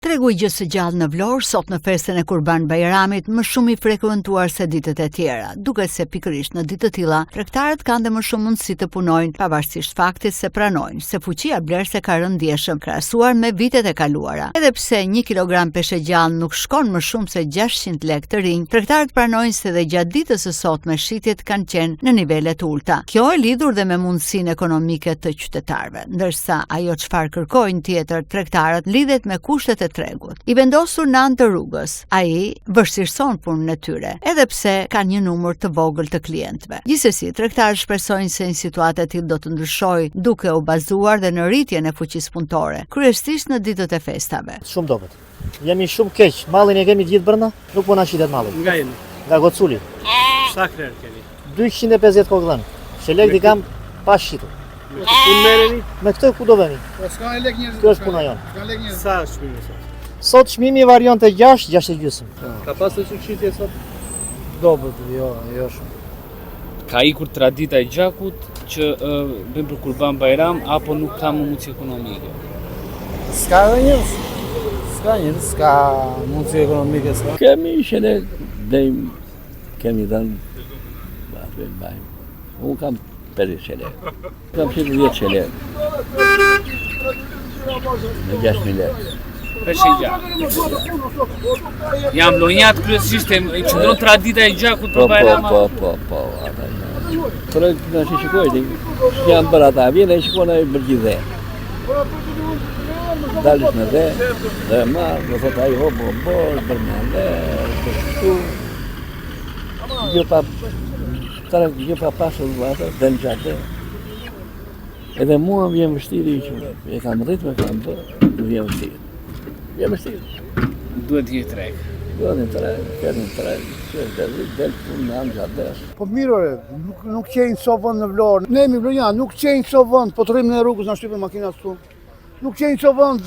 Tregu I gjës së gjallë në Vlorë sot në festën e Kurban Bajramit më shumë I frekuentuar se ditët e tjera, duke se pikërisht në ditë të tilla tregtarët kanë dhe më shumë mundësi të punojnë pavarësisht faktit se pranojnë se fuqia blerëse ka rënë ndjeshëm krahasuar me vitet e kaluara. Edhe pse 1 kilogram peshë gjallë nuk shkon më shumë se 600 lekë të rinj, tregtarët pranojnë se dhe gjatë ditës së sotme shitjet kanë qenë në nivele të ulta. Kjo e lidhur dhe me mundësinë ekonomike të qytetarëve, ndërsa ajo çfarë kërkojnë tjetër tregtarët lidhet me kushtet e tregut. I vendosur në anë të rrugës, ai vështirëson punën e tyre, edhe pse kanë një numër të vogël të klientëve. Gjithsesi, tregtarët shpresojnë se një situatë e tillë do të ndryshojë duke u bazuar dhe në rritjen e fuqisë punëtore, kryesisht në ditët e festave. Shumë dobët. Jemi shumë keq. Mallin e kemi gjithë brenda, nuk po na shitet malli. Nga jemi? Nga Goculi. Sa krer keni? 250 kokëllën. Shelek di kam pa shitur. Me këtë merreni? Me këtë ku do vemi? Po s'ka lek njerëz. Kjo është puna jonë. S'ka lek njerëz. Sa është çmimi sot? Sot çmimi variante 6, 6,5. Ka pasur çuçitje sot? Dobët, jo shumë. Ka ikur tradita e gjakut që bën për Kurban Bajram apo nuk ka mundësi ekonomike? S'ka njerëz. S'ka mundësi ekonomike s'ka. Kemi shele dhejmë, kemi dhënë, bajmë. Unë kam 50 shele. Kam 10 shele. Me 6.000 lekë. Peshë gjakut. Jam lonjat kryesisht e qëndron tradita e gjakut për Bajram. Po. Për në shikoj, janë bërë ata, vjene e shikona e bërgjidhe. Dalës në dhe marë, dhe thot ajo bërë, bërë në dhe, kështu. Jo pa pasur vata, dhe në gjatë. Edhe mua vjen vështiri që e kam rritë me kam bërë, vjen vështiri. Duhet një treg. Kërën treg, që del punë në anë gjatë dhe. Po mirë, nuk qenë so vënd në Vlorë. Ne mi Vlorjan, nuk qenë so vënd, po të rrimë në rrugës në shtypën makinat këtu. Nuk qenë so vënd,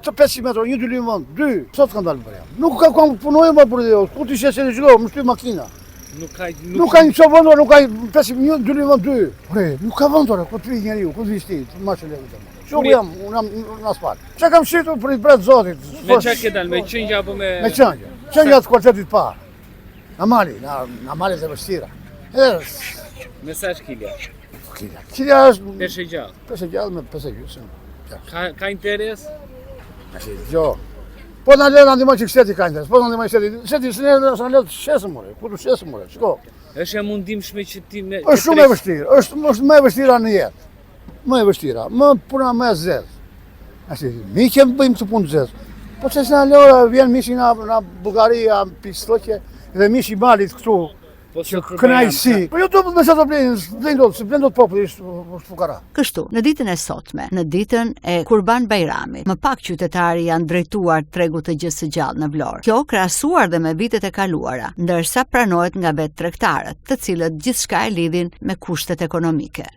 500 metrë, 1 2 vënd, 2, sot kanë dalë për jam. Nuk kam punojë më për dhe, ku t'i shesë e gjdo, më shtypë makina. Nuk ka një so vënd, nuk ka 500, 1 2 vënd, 2. Ore, nuk ka vënd, ore, ku t'vi njeri ju, ku t'vi shti, të marë që legë të më. Shumë jam, unë jam në asfalt. Që kam shqitur për I bretë zotit? Me që ke dalë, me qënjë apo me... Me qënjë. Qënjë atë kvartetit parë. Në mali të vështira. Me sa është kilja? Kilja është... Peshë gjallë? Peshë gjallë me peshë gjusën. Ka interes? Jo. Po në lërë në ndimoj që shteti ka interes. Po në ndimoj shteti. Shteti së në lërë shesë mëre. Ku të shesë mëre. Shko. Është e mundim shme që ti me... është shumë e vështirë. është me vështira në jetë. Më e vështira, më puna më e zezë. Mi kem bëjmë të punë zezë. Po që se në lora vjen mishi në Bugaria, Pistoqe, dhe mishi malit këtu, që kënajsi. Po jo të me sa të blenë do të populli është fukara. Kështu, në ditën e sotme, në ditën e Kurban Bajramit, më pak qytetari janë drejtuar tregut të gjës së gjallë në Vlorë. Kjo krahasuar dhe me vitet e kaluara, ndërsa pranohet nga vetë tregtarët, të cilët gjithçka e lidhin me kushtet ekonomike.